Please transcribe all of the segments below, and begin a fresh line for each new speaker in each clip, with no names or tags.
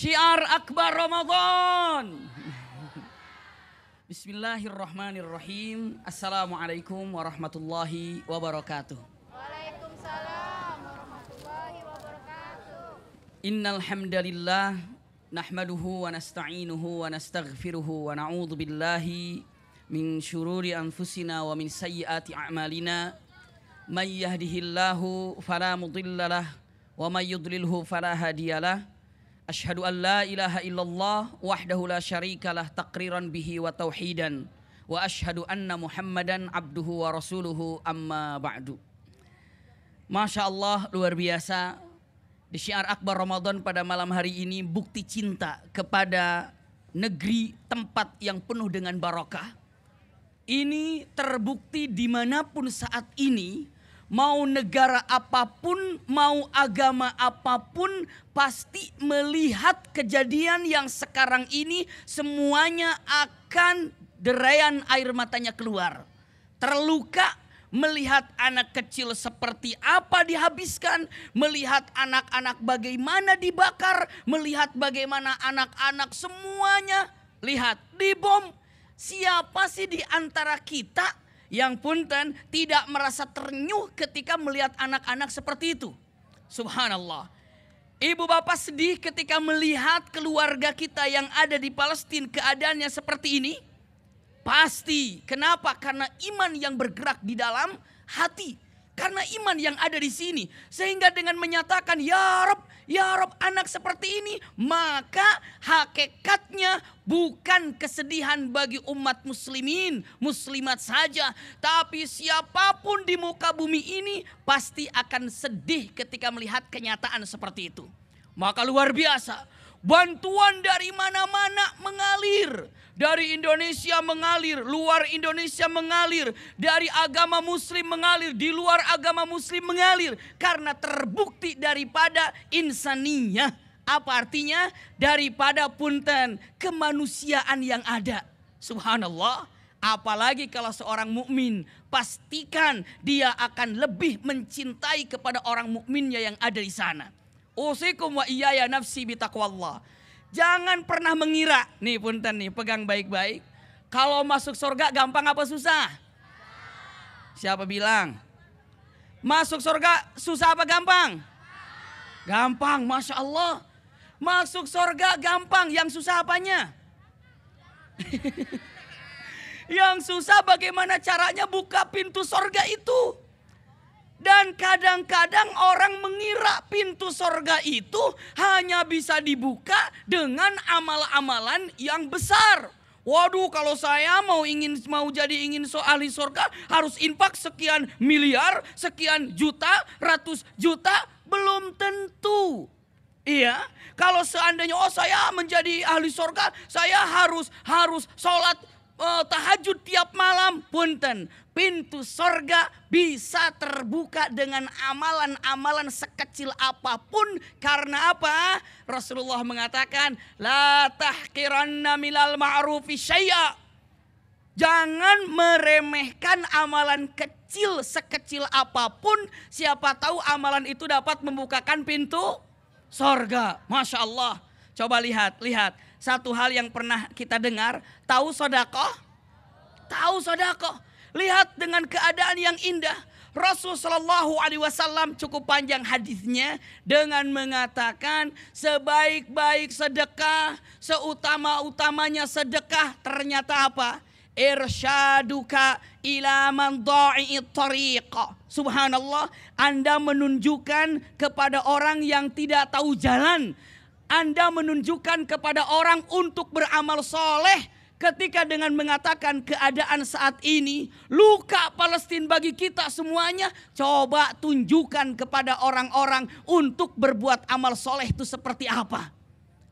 Syiar akbar Ramadan. Bismillahirrahmanirrahim. Assalamualaikum warahmatullahi wabarakatuh.
Waalaikumsalam warahmatullahi wabarakatuh.
Innal hamdalillah nahmaduhu wa nasta'inuhu wa nastaghfiruhu wa na'udzu billahi min syururi anfusina wa min sayyiati a'malina. May yahdihillahu fala mudhillalah wa may yudlilhu fala hadiyalah. Asyhadu an la ilaha illallah wahdahu la syarikalah taqriran bihi wa tauhidan wa asyhadu anna Muhammadan abduhu wa rasuluhu amma ba'du. Masya Allah, luar biasa. Di Syiar Akbar Ramadan pada malam hari ini bukti cinta kepada negeri tempat yang penuh dengan barokah. Ini terbukti dimanapun saat ini, mau negara apapun, mau agama apapun, pasti melihat kejadian yang sekarang ini semuanya akan derayan air matanya keluar. Terluka melihat anak kecil seperti apa dihabiskan, melihat anak-anak bagaimana dibakar, melihat bagaimana anak-anak semuanya lihat dibom. Siapa sih di antara kita yang punten tidak merasa ternyuh ketika melihat anak-anak seperti itu? Subhanallah. Ibu bapak sedih ketika melihat keluarga kita yang ada di Palestina keadaannya seperti ini? Pasti. Kenapa? Karena iman yang bergerak di dalam hati. Karena iman yang ada di sini. Sehingga dengan menyatakan ya Rob anak seperti ini. Maka hakikatnya bukan kesedihan bagi umat muslimin, muslimat saja. Tapi siapapun di muka bumi ini pasti akan sedih ketika melihat kenyataan seperti itu. Maka luar biasa. Bantuan dari mana-mana mengalir. Dari Indonesia mengalir, luar Indonesia mengalir, dari agama muslim mengalir, di luar agama muslim mengalir. Karena terbukti daripada insaniyah. Apa artinya? Daripada punten kemanusiaan yang ada. Subhanallah. Apalagi kalau seorang mukmin, pastikan dia akan lebih mencintai kepada orang mukminnya yang ada di sana. Usikum wa iyaya nafsi bitaqwallah. Jangan pernah mengira, nih punten nih, pegang baik-baik. Kalau masuk surga gampang apa susah? Siapa bilang? Masuk surga susah apa gampang? Gampang, Masya Allah. Masuk surga gampang, yang susah apanya? Yang susah bagaimana caranya buka pintu surga itu. Dan kadang-kadang orang mengira pintu sorga itu hanya bisa dibuka dengan amal-amalan yang besar. Waduh, kalau saya mau jadi ahli sorga harus infak sekian miliar, sekian juta, ratus juta, belum tentu. Iya, kalau seandainya saya menjadi ahli sorga, saya harus sholat tahajud tiap malam. Punten, pintu sorga bisa terbuka dengan amalan-amalan sekecil apapun. Karena apa? Rasulullah mengatakan, la tahqiranna minal ma'rufi syai'a. Jangan meremehkan amalan kecil sekecil apapun. Siapa tahu amalan itu dapat membukakan pintu sorga. Masya Allah. Coba lihat. Satu hal yang pernah kita dengar, tahu sedekah? Tahu sedekah. Lihat dengan keadaan yang indah. Rasul sallallahu alaihi wasallam cukup panjang hadisnya dengan mengatakan sebaik-baik sedekah, seutama-utamanya sedekah ternyata apa? Irsyaduka ila man dha'i'it tariq. Subhanallah, Anda menunjukkan kepada orang yang tidak tahu jalan. Anda menunjukkan kepada orang untuk beramal soleh. Ketika dengan mengatakan keadaan saat ini, luka Palestina bagi kita semuanya. Coba tunjukkan kepada orang-orang untuk berbuat amal soleh itu seperti apa.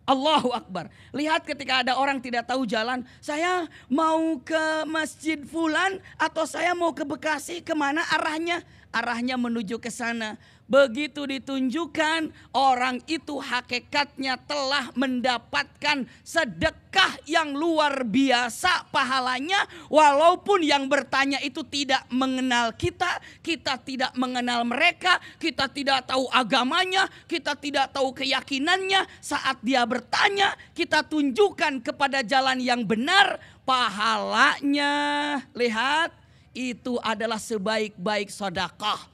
Allahu Akbar. Lihat ketika ada orang tidak tahu jalan. Saya mau ke Masjid Fulan atau saya mau ke Bekasi, kemana arahnya? arahnya menuju ke sana. Begitu ditunjukkan, orang itu hakikatnya telah mendapatkan sedekah yang luar biasa pahalanya. Walaupun yang bertanya itu tidak mengenal kita tidak mengenal mereka, kita tidak tahu agamanya, kita tidak tahu keyakinannya. Saat dia bertanya, kita tunjukkan kepada jalan yang benar, pahalanya, lihat, itu adalah sebaik-baik sedekah.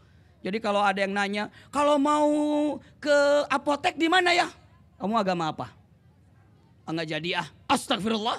Jadi kalau ada yang nanya, kalau mau ke apotek di mana ya? Kamu agama apa? Enggak jadi ah. Astagfirullah.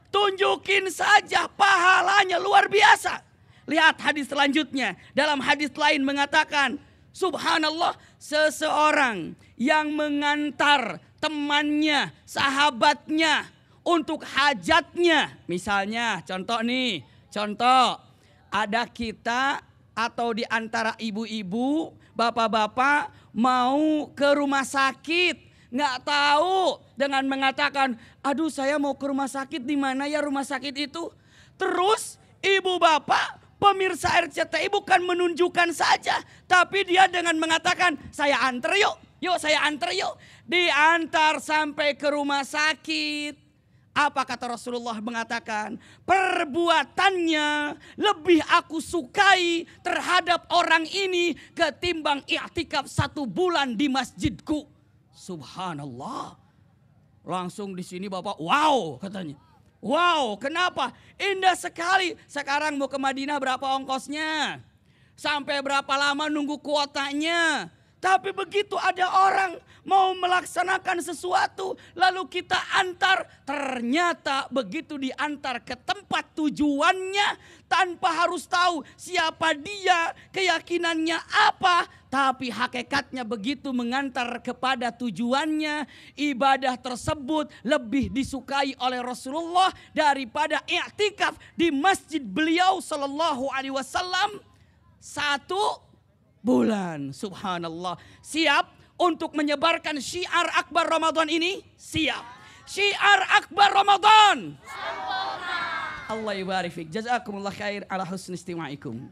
Tunjukin saja pahalanya luar biasa. Lihat hadis selanjutnya. Dalam hadis lain mengatakan, subhanallah, seseorang yang mengantar temannya, sahabatnya untuk hajatnya. Misalnya contoh ada kita atau di antara ibu-ibu, bapak-bapak mau ke rumah sakit, nggak tahu, dengan mengatakan, aduh saya mau ke rumah sakit, di mana ya rumah sakit itu? Terus ibu bapak pemirsa RCTI bukan menunjukkan saja, tapi dia dengan mengatakan, saya antar yuk, saya antar yuk, diantar sampai ke rumah sakit. Apa kata Rasulullah mengatakan? Perbuatannya lebih aku sukai terhadap orang ini ketimbang i'tikaf 1 bulan di masjidku. Subhanallah. Langsung di sini Bapak, wow katanya. Wow, kenapa? Indah sekali. Sekarang mau ke Madinah berapa ongkosnya? Sampai berapa lama nunggu kuotanya? Tapi begitu ada orang mau melaksanakan sesuatu, lalu kita antar, ternyata begitu diantar ke tempat tujuannya, tanpa harus tahu siapa dia, keyakinannya apa, tapi hakikatnya begitu mengantar kepada tujuannya, ibadah tersebut lebih disukai oleh Rasulullah daripada i'tikaf di masjid beliau sallallahu alaihi wasallam 1 bulan. Subhanallah. Siap untuk menyebarkan syiar akbar Ramadan ini? Siap. Syiar akbar Ramadan. Allah yubarik fik. Jazakumullah khair ala husni istima'ikum.